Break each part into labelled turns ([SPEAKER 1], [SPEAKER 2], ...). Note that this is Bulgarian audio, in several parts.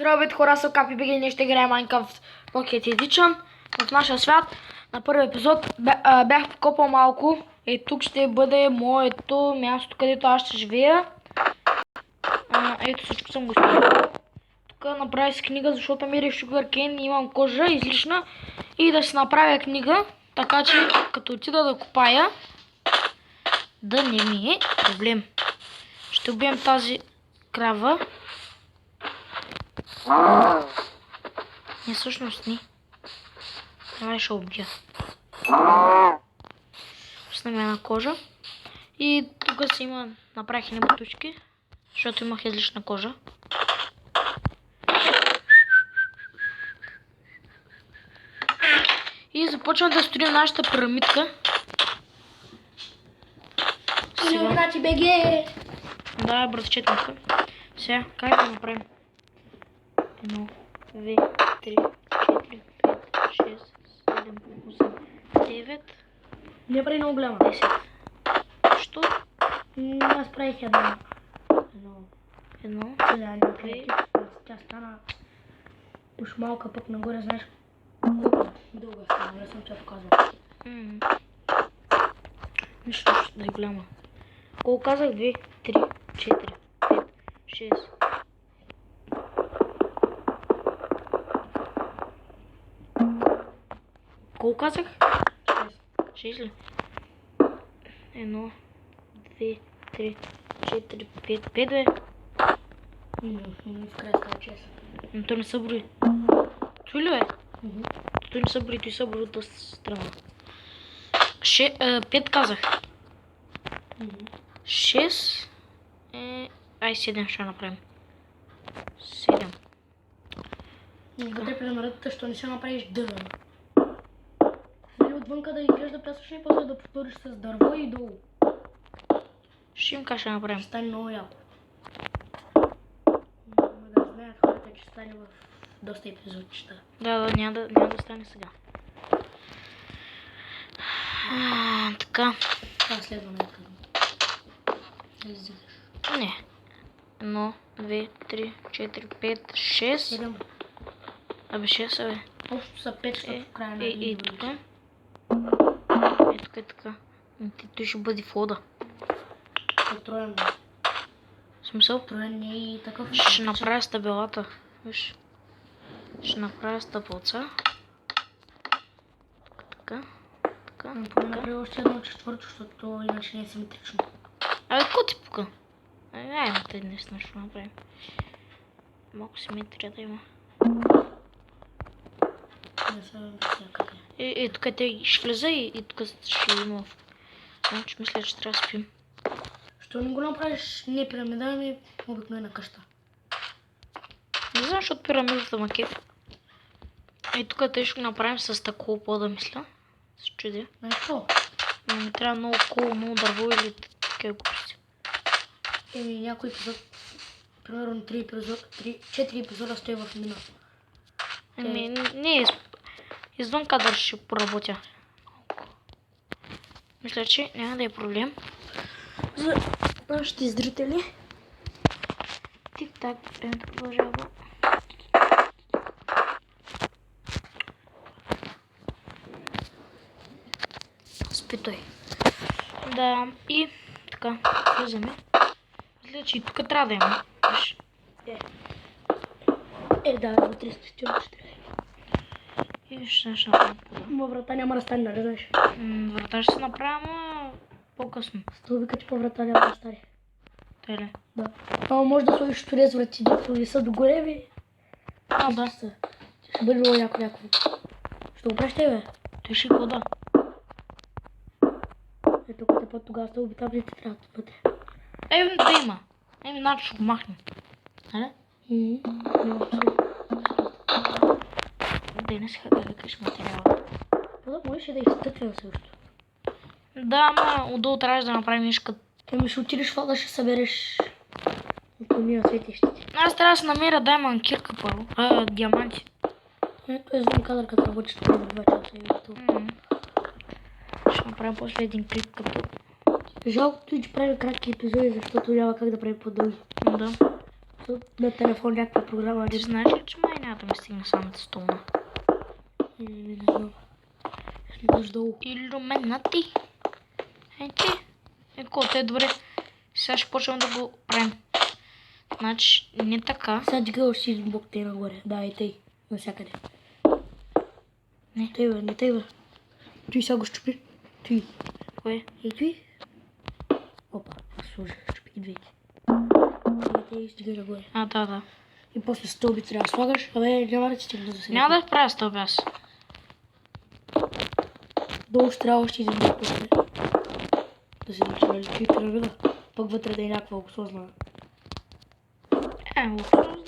[SPEAKER 1] Здравейте хора, са Капи БГ, ние ще играем Minecraft Pocket Edition. В нашия свят на първи епизод бях покопал малко и тук ще бъде моето място, където аз ще живея. Ето всичко съм го използвал. Тук направих си книга, защото намерих Sugarcane и имам кожа излишна и да си направя книга, така че като отида да копая да не ми е проблем. Ще убием тази крава. Не, всъщност не. Това ще убия. Пуснем една кожа. И тук си има, направих едни бутушки, защото имах излишна кожа. И започвам да строим нашата пирамидка.
[SPEAKER 2] Сега. БГ!
[SPEAKER 1] Да, братчетника. Сега, как да направим? 1, 2, 3, 4, 5, 6, 7, 8, 9.
[SPEAKER 2] Не прави много голяма.
[SPEAKER 1] 10. Що?
[SPEAKER 2] Аз правих една.
[SPEAKER 1] Едно.
[SPEAKER 2] Тя стана уж малка, пък нагоре, знаеш колко дълга стана, не съм те показвал.
[SPEAKER 1] Нищо, да е голяма. Колко казах? 2, 3, 4, 5, 6. Колко казах? 6 ли? 1, 2, 3, 4, 5, 5 бе.
[SPEAKER 2] В края става 6.
[SPEAKER 1] Но то не са брои. Чуй ли бе? То не са брои, той са брои от доста страна. 5 казах. 6. Ай, 7 ще направим. 7.
[SPEAKER 2] Вътре при намеретата, що не ще направиш дърва. Нали отвънка да изглежда пясъчно и после да повториш с дърво и долу.
[SPEAKER 1] Ще им как ще направим.
[SPEAKER 2] Ще стане много яко. Да знаят хората, че стане в доста епизодчета.
[SPEAKER 1] Да, няма да стане сега. Така.
[SPEAKER 2] Това следва най-къдно.
[SPEAKER 1] Не. 1, 2, 3, 4, 5, 6.
[SPEAKER 2] 7.
[SPEAKER 1] Абе 6 бе.
[SPEAKER 2] Общо са 5, защото в края на
[SPEAKER 1] И тук. Тук е така. Той ще бъде входа.
[SPEAKER 2] Троен.
[SPEAKER 1] В смисъл?
[SPEAKER 2] Троен не е и такъв.
[SPEAKER 1] Ще направя стабилата. Виж. Ще направя стъпълца. Така. Така.
[SPEAKER 2] Направя още едно четвърто, защото иначе не е симетрично.
[SPEAKER 1] Абе, какво ти пука? Айде, тъй днес нещо направим. Малко симетрия да има.
[SPEAKER 2] Не са всякъде.
[SPEAKER 1] Тук те ще влеза и тук ще има. Значи мисля, че трябва да спим.
[SPEAKER 2] Що не го направиш не пирамида, ами обикновена къща?
[SPEAKER 1] Не знам, защото пирамидата ма кеф. Тук те ще го направим с такова по-да мисля. С чудя.
[SPEAKER 2] Нещо?
[SPEAKER 1] Но ми трябва много кул, много дърво или такива глупости.
[SPEAKER 2] Някой епизод, примерно 4 епизода стои в мина.
[SPEAKER 1] Не, извън кадър ще поработя. Мисля, че няма да е проблем за нашите зрители. Тик-так, времето продължава. Спи той. Да, и така, влизаме. Мисля, че и тук трябва да има. Виж.
[SPEAKER 2] Да, вътре сте ще.
[SPEAKER 1] И ще направим.
[SPEAKER 2] Ма врата няма да стане, нали знаеш?
[SPEAKER 1] Врата ще се направим по-късно.
[SPEAKER 2] Стълбика ти по врата няма да стане.
[SPEAKER 1] Теле.
[SPEAKER 2] Да. Ама може да сложиш турез врати, докато не са догоре, бе.
[SPEAKER 1] Да.
[SPEAKER 2] Ще бъде много яко. Ще го пращай, бе.
[SPEAKER 1] Той ще хода.
[SPEAKER 2] Ето, като път тогава стълби таблите трябва да бъде.
[SPEAKER 1] Да има. Значи ще го махнем. Нали? Да не си хакаш материала.
[SPEAKER 2] Можеш да изтъквам също.
[SPEAKER 1] Да, ама отдолу трябваше да направим нишка.
[SPEAKER 2] Ще отидеш в да ще събереш камия светещите.
[SPEAKER 1] Аз трябва да се намеря дайман кирка първо. Диаманти.
[SPEAKER 2] Ето е звън кадър, като работиш това 2 часа и готово.
[SPEAKER 1] Ще направим после един клип като...
[SPEAKER 2] Жалко, че прави кратки епизоди, защото няма как да прави по-дълги.
[SPEAKER 1] Да.
[SPEAKER 2] нещо на телефон, някаква програма.
[SPEAKER 1] Ти знаеш ли, че май няма да ми стигне самата столна?
[SPEAKER 2] Не знам. Идваш долу.
[SPEAKER 1] Илюминати. Ти. Колко е добре. Сега ще почвам да го правим. Значи, не така.
[SPEAKER 2] Сега дигай още един блок тъй нагоре. Да, и тъй. Навсякъде.
[SPEAKER 1] Не.
[SPEAKER 2] Тъй бе, не тъй бе. Той сега го щупи. Той.
[SPEAKER 1] Кое?
[SPEAKER 2] И той. Опа, сложи, щупи ги двете. И стигай нагоре.
[SPEAKER 1] Да.
[SPEAKER 2] И после стълби трябва да слагаш. Абе, няма да ти стигна за сега.
[SPEAKER 1] Няма да правя стълби аз.
[SPEAKER 2] Долу ще трябва още един блок после. Да се направи пирамида. Пък вътре да е някаква луксозна.
[SPEAKER 1] Луксозно.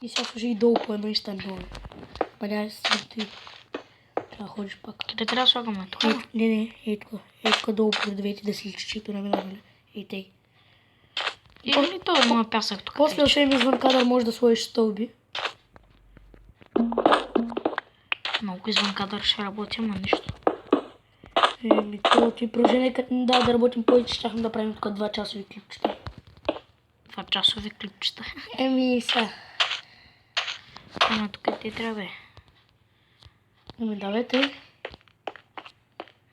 [SPEAKER 2] И сега сложи и долу по едно и стане долу. Ма няма да се стигне. Трябва да ходиш пак.
[SPEAKER 1] Къде трябва да слагаме? Тук?
[SPEAKER 2] Не, ей тук. Ей тук долу пред двете да си личи пирамида, нали? Ей тъй.
[SPEAKER 1] Или то има пясък тук.
[SPEAKER 2] После освен извън кадър можеш да сложиш стълби.
[SPEAKER 1] Много извън кадър ще работим, а нищо.
[SPEAKER 2] То ти продължение, като ни да работим повече, щяхме да правим тук 2 часови клипчета.
[SPEAKER 1] 2 часови клипчета.
[SPEAKER 2] Сега.
[SPEAKER 1] Ама тук те трябва бе.
[SPEAKER 2] Да, тъй.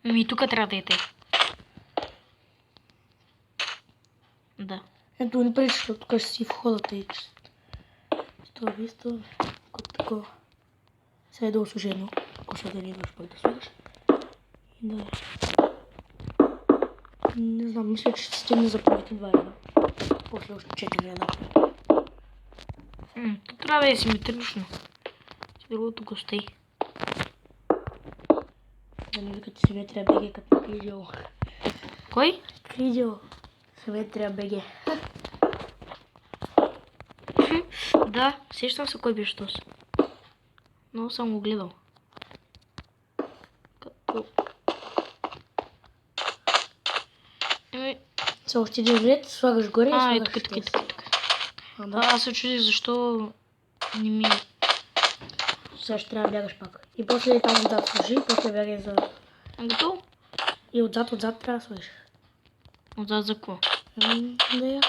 [SPEAKER 1] И тук трябва да е тъй. Да.
[SPEAKER 2] Ето не пречи, защото тук ще си входата и стълби. Като такова. Сега е долу сложи едно. Ако да не идваш пък да слагаш. Да. Не знам, мисля, че ще стигне за първите 2 реда. После още 4 реда.
[SPEAKER 1] То трябва да е симетрично. Другото го стои.
[SPEAKER 2] Да не викате Симетрия БГ като видео.
[SPEAKER 1] Кой?
[SPEAKER 2] Видео. Симетрия БГ.
[SPEAKER 1] Да, сещам се кой беше този. Много съм го гледал. Като...
[SPEAKER 2] Са още един ред, слагаш горе и слагаш
[SPEAKER 1] тук. Аз се чудих защо не ми...
[SPEAKER 2] Сега ще трябва да бягаш пак. И после там отзад сложи, после бягай за...
[SPEAKER 1] Готово?
[SPEAKER 2] И отзад трябва да сложиш.
[SPEAKER 1] Отзад за какво?
[SPEAKER 2] Да я.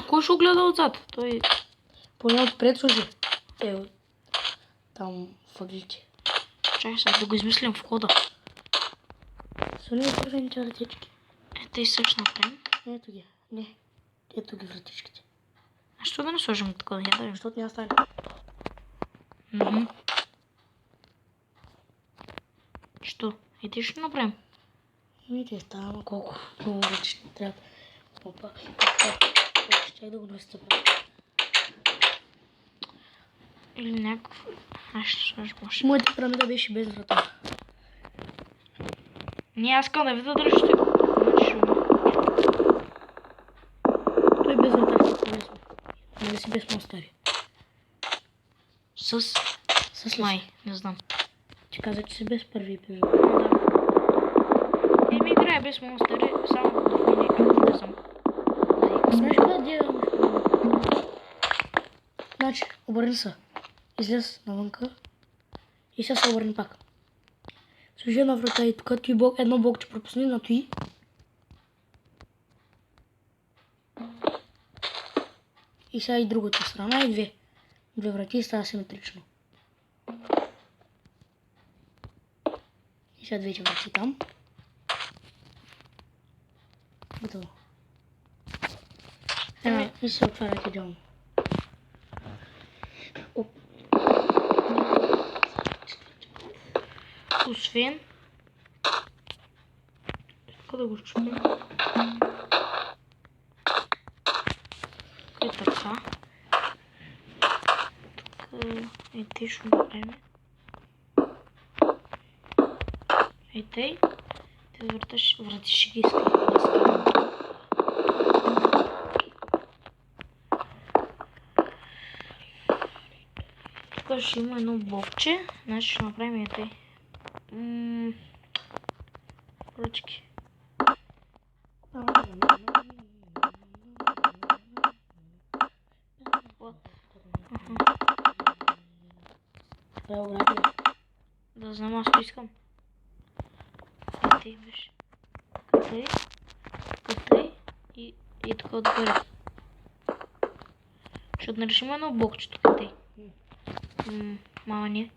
[SPEAKER 1] Кой ще го гледа отзад? Той...
[SPEAKER 2] Поне отпред сложи. Там въглите.
[SPEAKER 1] Чакай сега да го измислям входа.
[SPEAKER 2] Сони отворените вратички.
[SPEAKER 1] Ето и също направим.
[SPEAKER 2] Ето ги. Не. Ето ги вратичките.
[SPEAKER 1] А що да не сложим такова? Я да видим.
[SPEAKER 2] Защото няма стане.
[SPEAKER 1] Що? И ти ще направим?
[SPEAKER 2] Те става, ама колко много вратички трябва. Опа. Ще да го настъпя.
[SPEAKER 1] Или някакво... Аз ще сложим още.
[SPEAKER 2] Моята пирамида беше без врата.
[SPEAKER 1] Аз искам да видя дали ще...
[SPEAKER 2] Той без врата ще е лесно. Нали си без монстъри.
[SPEAKER 1] С май, не знам.
[SPEAKER 2] Ти каза, че си без първи епизод.
[SPEAKER 1] Да. Ми играе без монстъри, само в мини не съм.
[SPEAKER 2] Знаеш какво да делам? Значи, обърни се. Излез навънка. И сега се обърни пак. Сложи една врата и тук той блок, едно блокче пропусни на той. И сега и другата страна и две. Две врати и става симетрично. И сега двете врати там. Готово. И се отварят идеално.
[SPEAKER 1] Освен... Така да го чупим. Е така. Тук и те ще направим. И тъй. Те врати ще ги изкарам. Тук ще има едно блокче. Значи ще направим и тъй. Ръчки. Да знам, аз то искам. Къде беше? Къде? И така отгоре. Ще нарушим едно блокче тук тъй. Мама не.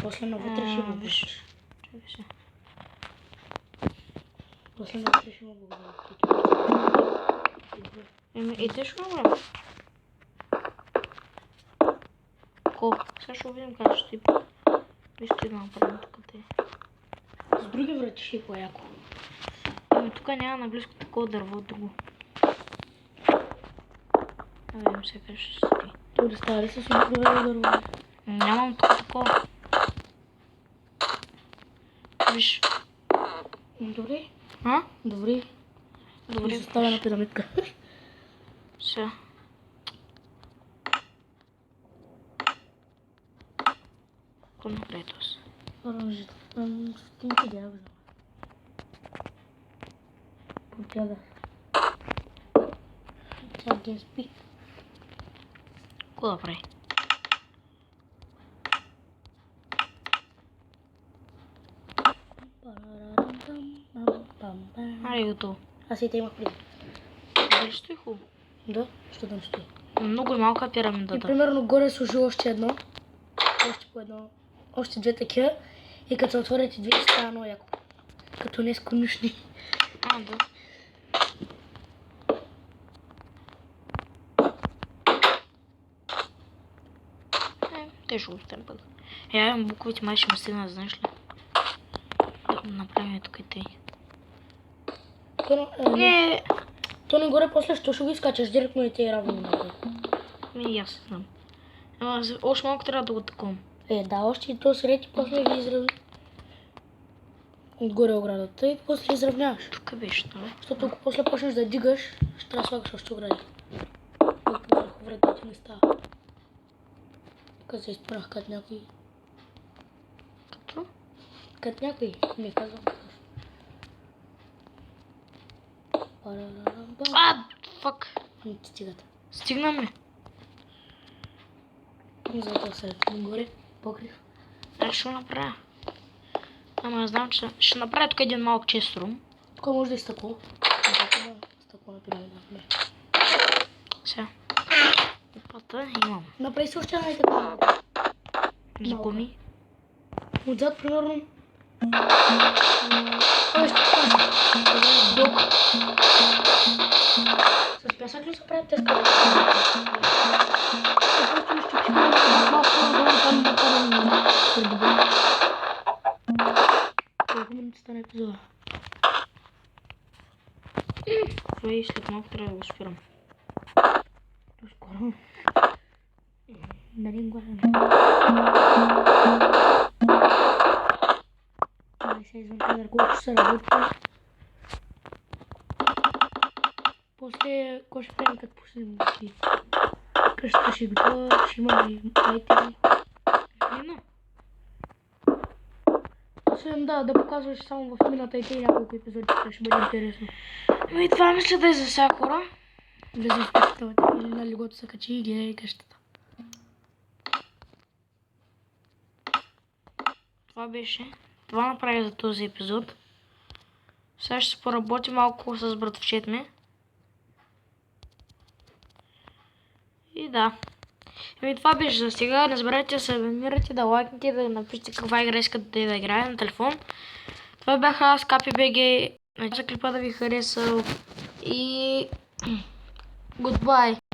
[SPEAKER 2] После навътре ще го
[SPEAKER 1] Виж.
[SPEAKER 2] виж.
[SPEAKER 1] Чакай се.
[SPEAKER 2] После навътре ще го благодаря.
[SPEAKER 1] И те ще го направим. Сега ще видим как ще стои. Виж стои да направим тук тъй.
[SPEAKER 2] С други врати ще е по-яко.
[SPEAKER 1] Тук няма наблизко такова дърво друго. Да видим сега как ще стои.
[SPEAKER 2] То да става ли с обикновено дърво?
[SPEAKER 1] Нямам тук такова. Виж.
[SPEAKER 2] Добре.
[SPEAKER 1] А?
[SPEAKER 2] Добре.
[SPEAKER 1] Добре.
[SPEAKER 2] Ще става на пирамидка.
[SPEAKER 1] Сега. Какво направи този?
[SPEAKER 2] Оранжето. Стинки да я го знам. Потяга. Тя ги спи.
[SPEAKER 1] Какво да прави? Аре, готово.
[SPEAKER 2] Аз и те имах преди.
[SPEAKER 1] Дали стои хубаво?
[SPEAKER 2] Да, що да не стои.
[SPEAKER 1] Много е малка
[SPEAKER 2] И
[SPEAKER 1] пирамидата.
[SPEAKER 2] примерно горе служи още едно. Още по едно. Още две такива. И като се отворят и две, става много яко. Като не с конюшни.
[SPEAKER 1] А, да. Те ще оставим пък. Имам буковите, май ще ме стигна, знаеш ли? Да направим тук и тъй.
[SPEAKER 2] То не горе после, що ще го изкачаш директно и те е равно на
[SPEAKER 1] И аз знам. Ама още малко трябва да го таком.
[SPEAKER 2] Да, още и то сред и после ги изравни. Отгоре оградата и после изравняваш.
[SPEAKER 1] Тук беше, да?
[SPEAKER 2] Защото ако после почнеш да дигаш, ще трябва да слагаш още огради. Тук върху вратите не става. Тук се изпрах като някой.
[SPEAKER 1] Като?
[SPEAKER 2] Като някой, не казвам.
[SPEAKER 1] Фак.
[SPEAKER 2] Не ти стигат.
[SPEAKER 1] Стигнам ли?
[SPEAKER 2] Зато сред горе, покрив.
[SPEAKER 1] Аз ще го направя. Ама знам, че ще направя тук един малък честрум.
[SPEAKER 2] Тук може да е стъкло. Стъкло на пирамида.
[SPEAKER 1] Сега. Опата имам.
[SPEAKER 2] Направи се още една и така.
[SPEAKER 1] За гуми.
[SPEAKER 2] Отзад, примерно. Ой, ще кажа. Блок. С пясък ли се правят те скали? Просто ли щупиш малко надолу там да падам преди блок. Колко минути стана епизода?
[SPEAKER 1] Това и след малко трябва да го спирам.
[SPEAKER 2] То скоро. Нали гладен. Ай, сега извън кадър, колко ще се работи. После, какво ще правим като пуснем си? Къщата ще е готова, ще има и айтеми.
[SPEAKER 1] Ено.
[SPEAKER 2] Освен да показваш само в мината и те няколко епизоди, това ще бъде интересно.
[SPEAKER 1] Ами това мисля да е за всяка хора.
[SPEAKER 2] Влезе в къщата или на легото се качи и гледай къщата.
[SPEAKER 1] Това беше. Това направя за този епизод. Сега ще се поработи малко с братовчет ми. И да. Ами това беше за сега. Не забравяйте да се абонирате, да лайкнете, да напишете каква игра искате да играе на телефон. Това бяха аз, KapiBG. Надявам се клипа да ви хареса. И... Goodbye!